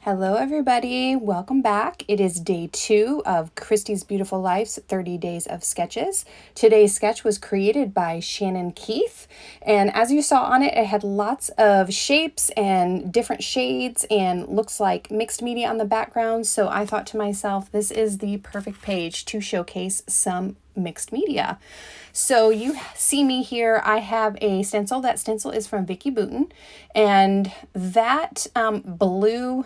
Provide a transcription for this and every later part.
Hello everybody, welcome back. It is day 2 of Christy's Beautiful Life's 30 Days of Sketches. Today's sketch was created by Shannon Keith, and as you saw on it, it had lots of shapes and different shades and looks like mixed media on the background, so I thought to myself, this is the perfect page to showcase some mixed media. So you see me here, I have a stencil. That stencil is from Vicki Boutin, and that blue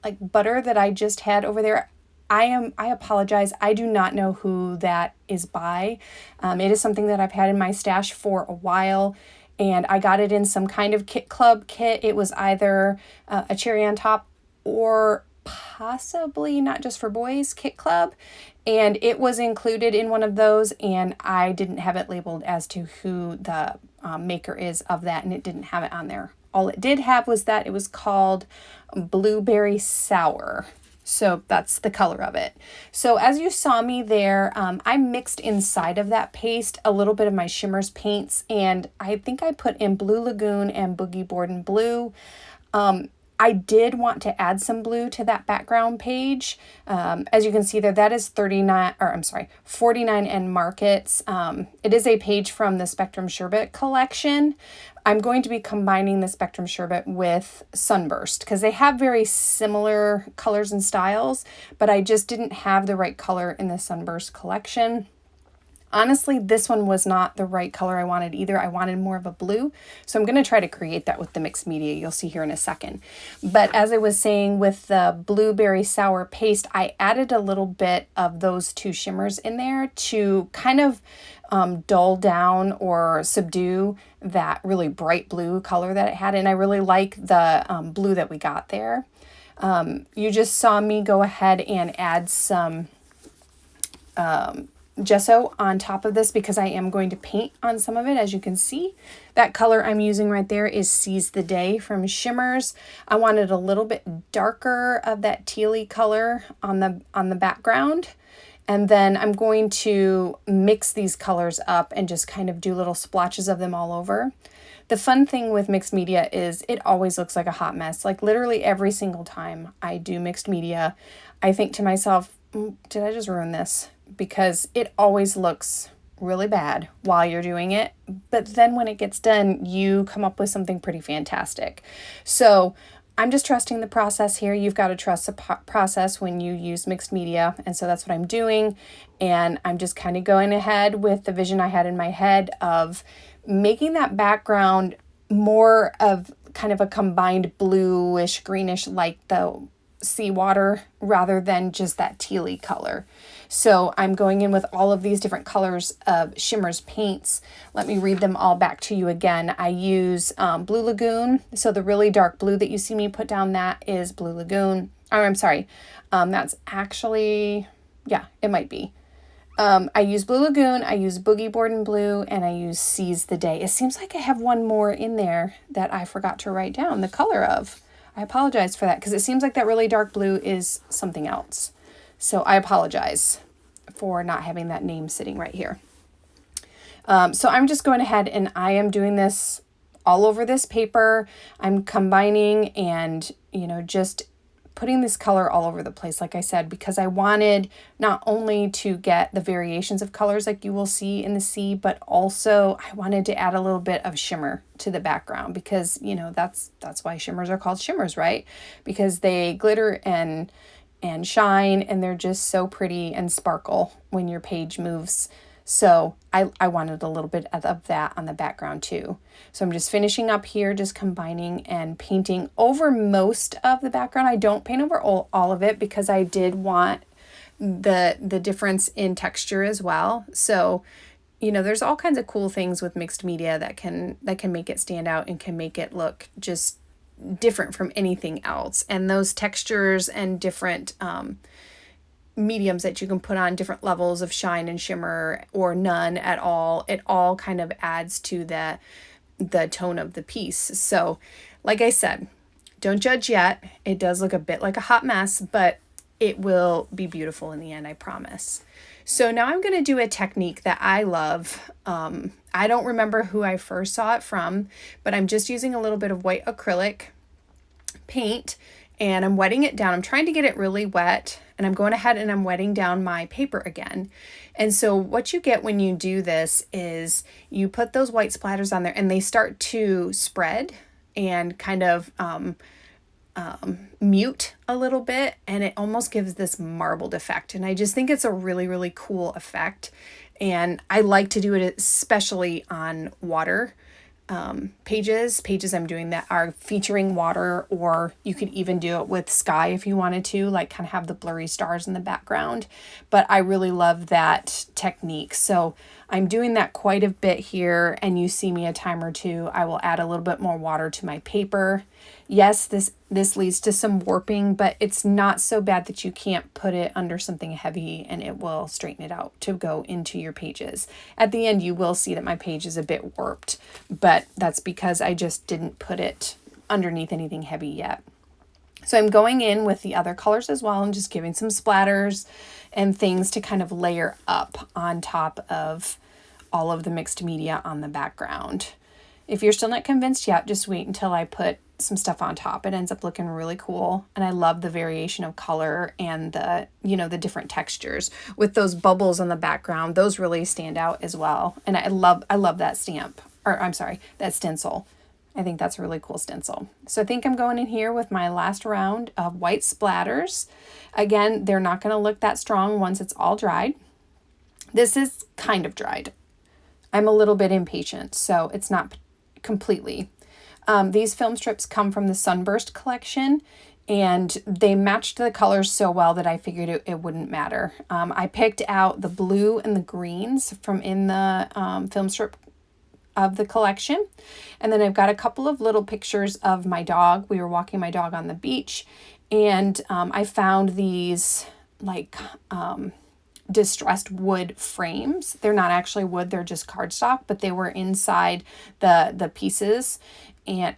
like butter that I just had over there, I apologize, I do not know who that is by. It is something that I've had in my stash for a while, and I got it in some kind of Kit Club kit. It was either a cherry on top or possibly Not Just for Boys Kit Club, and it was included in one of those, and I didn't have it labeled as to who the maker is of that, and it didn't have it on there. All it did have was that it was called Blueberry Sour. So that's the color of it. So as you saw me there, I mixed inside of that paste a little bit of my Shimmers paints, and I think I put in Blue Lagoon and Boogie Board Blue. I did want to add some blue to that background page. As you can see there, that is 49 and Markets. It is a page from the Spectrum Sherbet collection. I'm going to be combining the Spectrum Sherbet with Sunburst because they have very similar colors and styles, but I just didn't have the right color in the Sunburst collection. Honestly, this one was not the right color I wanted either. I wanted more of a blue. So I'm going to try to create that with the mixed media. You'll see here in a second. But as I was saying, with the Blueberry Sour paste, I added a little bit of those two shimmers in there to kind of dull down or subdue that really bright blue color that it had. And I really like the blue that we got there. You just saw me go ahead and add some gesso on top of this because I am going to paint on some of it. As you can see, that color I'm using right there is Seize the Day from Shimmers. I wanted a little bit darker of that tealy color on the background, and then I'm going to mix these colors up and just kind of do little splotches of them all over. The fun thing with mixed media is it always looks like a hot mess. Like literally every single time I do mixed media, I think to myself, did I just ruin this? Because it always looks really bad while you're doing it, but then when it gets done, you come up with something pretty fantastic. So I'm just trusting the process here. You've got to trust the process when you use mixed media, and so that's what I'm doing. And I'm just kind of going ahead with the vision I had in my head of making that background more of kind of a combined bluish, greenish, like the seawater, rather than just that tealy color. So I'm going in with all of these different colors of Shimmers paints. Let me read them all back to you again. I use Blue Lagoon. So the really dark blue that you see me put down, that is Blue Lagoon. Or I'm sorry, that's actually, yeah, it might be. I use Blue Lagoon, I use Boogie Board Blue, and I use Seize the Day. It seems like I have one more in there that I forgot to write down the color of. I apologize for that because it seems like that really dark blue is something else. So I apologize for not having that name sitting right here. So I'm just going ahead and I am doing this all over this paper. I'm combining and, just putting this color all over the place, like I said, because I wanted not only to get the variations of colors like you will see in the sea, but also I wanted to add a little bit of shimmer to the background because, that's why shimmers are called shimmers, right? Because they glitter and shine, and they're just so pretty and sparkle when your page moves. So I wanted a little bit of that on the background too. So I'm just finishing up here, just combining and painting over most of the background. I don't paint over all of it because I did want the difference in texture as well. So, there's all kinds of cool things with mixed media that can make it stand out and can make it look just different from anything else. And those textures and different mediums that you can put on different levels of shine and shimmer or none at all, it all kind of adds to the tone of the piece. So like I said, Don't judge yet. It does look a bit like a hot mess, but it will be beautiful in the end, I promise. So now I'm going to do a technique that I love. I don't remember who I first saw it from, but I'm just using a little bit of white acrylic paint and I'm wetting it down. I'm trying to get it really wet, and I'm going ahead and I'm wetting down my paper again. And so what you get when you do this is you put those white splatters on there and they start to spread and kind of mute a little bit, and it almost gives this marbled effect. And I just think it's a really, really cool effect. And I like to do it especially on water pages I'm doing that are featuring water, or you could even do it with sky if you wanted to, like kind of have the blurry stars in the background. But I really love that technique. So I'm doing that quite a bit here, and you see me a time or two, I will add a little bit more water to my paper. Yes, this leads to some warping, but it's not so bad that you can't put it under something heavy and it will straighten it out to go into your pages. At the end, you will see that my page is a bit warped, but that's because I just didn't put it underneath anything heavy yet. So I'm going in with the other colors as well and just giving some splatters and things to kind of layer up on top of all of the mixed media on the background. If you're still not convinced yet, just wait until I put some stuff on top. It ends up looking really cool. And I love the variation of color and the, the different textures with those bubbles on the background. Those really stand out as well. And I love that stamp, or I'm sorry, that stencil. I think that's a really cool stencil. So I think I'm going in here with my last round of white splatters. Again, they're not going to look that strong once it's all dried. This is kind of dried. I'm a little bit impatient, so it's not completely. These film strips come from the Sunburst collection, and they matched the colors so well that I figured it wouldn't matter. I picked out the blue and the greens from in the film strip of the collection. And then I've got a couple of little pictures of my dog. We were walking my dog on the beach, and I found these distressed wood frames. They're not actually wood, they're just cardstock, but they were inside the pieces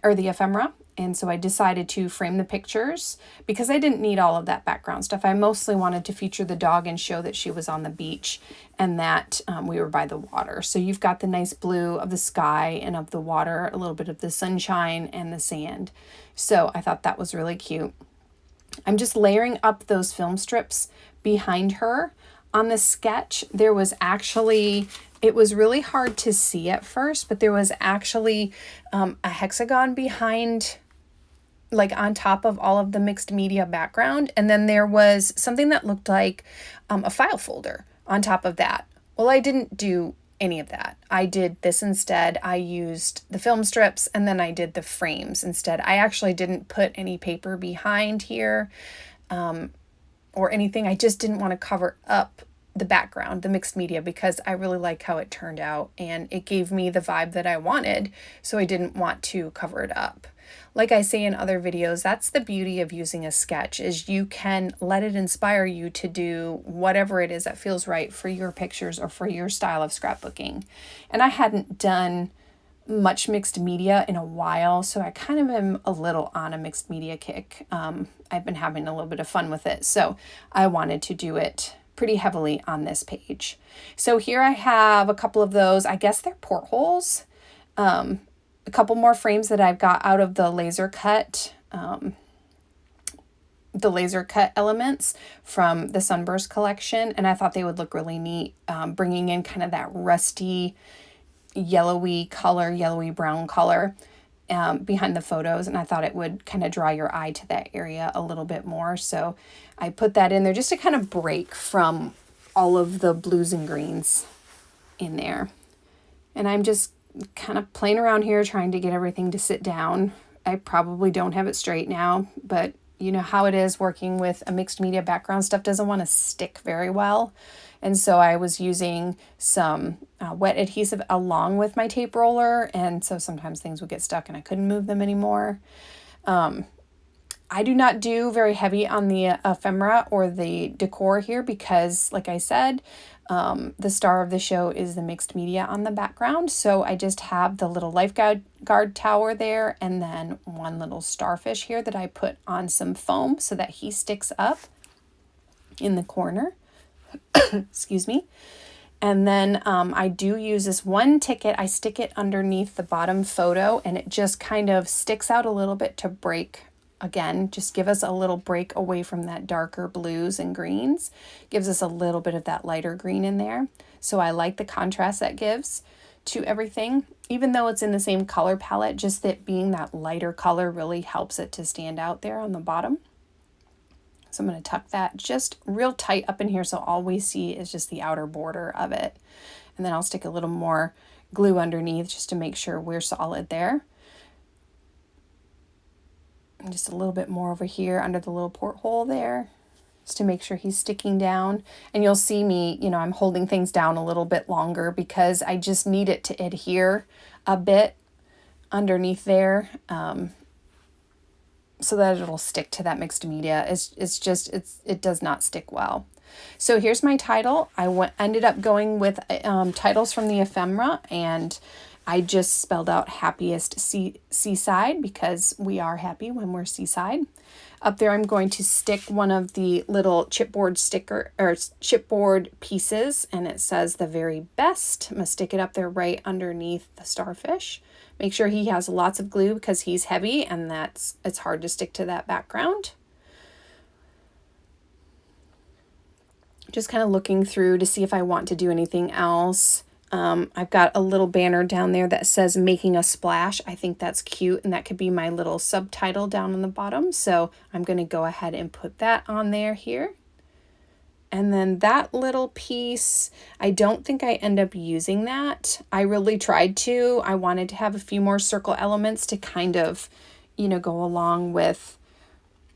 or the ephemera. And so I decided to frame the pictures because I didn't need all of that background stuff. I mostly wanted to feature the dog and show that she was on the beach and that we were by the water. So you've got the nice blue of the sky and of the water, a little bit of the sunshine and the sand. So I thought that was really cute. I'm just layering up those film strips behind her. On the sketch, there was actually, it was really hard to see at first, but there was actually a hexagon behind, like on top of all of the mixed media background. And then there was something that looked like a file folder on top of that. Well, I didn't do any of that. I did this instead. I used the film strips and then I did the frames instead. I actually didn't put any paper behind here or anything. I just didn't want to cover up the background, the mixed media, because I really like how it turned out and it gave me the vibe that I wanted. So I didn't want to cover it up. Like I say in other videos, that's the beauty of using a sketch, is you can let it inspire you to do whatever it is that feels right for your pictures or for your style of scrapbooking. And I hadn't done much mixed media in a while, so I kind of am a little on a mixed media kick. I've been having a little bit of fun with it, so I wanted to do it pretty heavily on this page. So here I have a couple of those, I guess they're portholes. A couple more frames that I've got out of the laser cut elements from the Sunburst collection, and I thought they would look really neat, bringing in kind of that rusty yellowy brown color behind the photos, and I thought it would kind of draw your eye to that area a little bit more. So I put that in there just to kind of break from all of the blues and greens in there. And I'm just kind of playing around here trying to get everything to sit down. I probably don't have it straight now, but you know how it is working with a mixed media background. Stuff doesn't want to stick very well. And so I was using some wet adhesive along with my tape roller. And so sometimes things would get stuck and I couldn't move them anymore. I do not do very heavy on the ephemera or the decor here because, like I said, the star of the show is the mixed media on the background. So I just have the little lifeguard tower there and then one little starfish here that I put on some foam so that he sticks up in the corner. Excuse me. And then I do use this one ticket. I stick it underneath the bottom photo and it just kind of sticks out a little bit to break. Again, just give us a little break away from that darker blues and greens. Gives us a little bit of that lighter green in there. So I like the contrast that gives to everything. Even though it's in the same color palette, just that being that lighter color really helps it to stand out there on the bottom. So I'm going to tuck that just real tight up in here so all we see is just the outer border of it. And then I'll stick a little more glue underneath just to make sure we're solid there. And just a little bit more over here under the little porthole there, just to make sure he's sticking down. And you'll see me, I'm holding things down a little bit longer because I just need it to adhere a bit underneath there. So that it'll stick to that mixed media. It does not stick well. So here's my title. I ended up going with titles from the ephemera, and I just spelled out Happiest Seaside because we are happy when we're seaside. Up there I'm going to stick one of the little chipboard pieces, and it says the very best. I'm going to stick it up there right underneath the starfish. Make sure he has lots of glue because he's heavy and it's hard to stick to that background. Just kind of looking through to see if I want to do anything else. I've got a little banner down there that says making a splash. I think that's cute, and that could be my little subtitle down on the bottom. So I'm going to go ahead and put that on there here. And then that little piece, I don't think I end up using that. I really tried to. I wanted to have a few more circle elements to kind of, go along with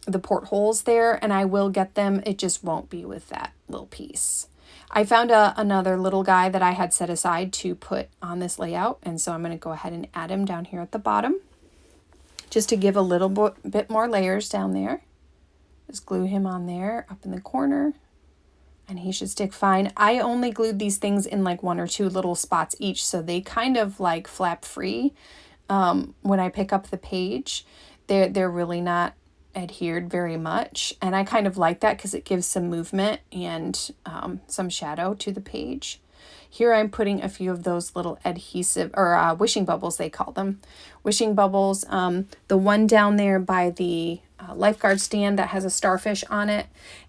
the portholes there, and I will get them. It just won't be with that little piece. I found another little guy that I had set aside to put on this layout, and so I'm going to go ahead and add him down here at the bottom just to give a little bit more layers down there. Just glue him on there up in the corner. And he should stick fine. I only glued these things in like one or two little spots each, so they kind of like flap free when I pick up the page. They're really not adhered very much, and I kind of like that because it gives some movement and some shadow to the page. Here I'm putting a few of those little adhesive or wishing bubbles, they call them. Wishing bubbles. The one down there by the lifeguard stand that has a starfish on it.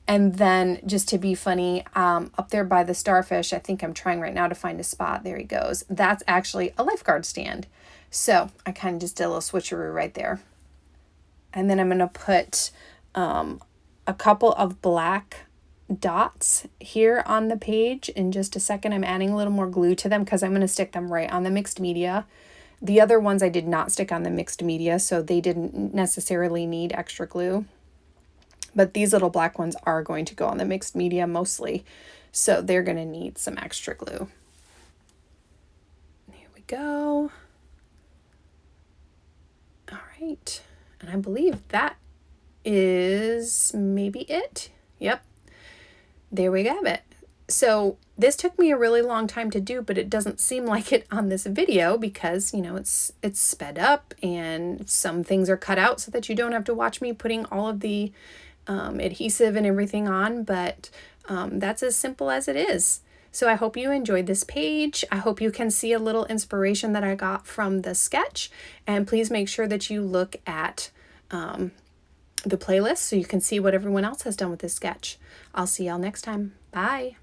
And then just to be funny, up there by the starfish, I think I'm trying right now to find a spot. There he goes. That's actually a lifeguard stand. So I kind of just did a little switcheroo right there. And then I'm going to put a couple of black dots here on the page. In just a second, I'm adding a little more glue to them because I'm going to stick them right on the mixed media. The other ones I did not stick on the mixed media, so they didn't necessarily need extra glue. But these little black ones are going to go on the mixed media mostly, so they're going to need some extra glue. Here we go. All right. And I believe that is maybe it. Yep. There we have it. So this took me a really long time to do, but it doesn't seem like it on this video because, it's sped up and some things are cut out so that you don't have to watch me putting all of the adhesive and everything on, but that's as simple as it is. So I hope you enjoyed this page. I hope you can see a little inspiration that I got from the sketch, and please make sure that you look at the playlist so you can see what everyone else has done with this sketch. I'll see y'all next time. Bye.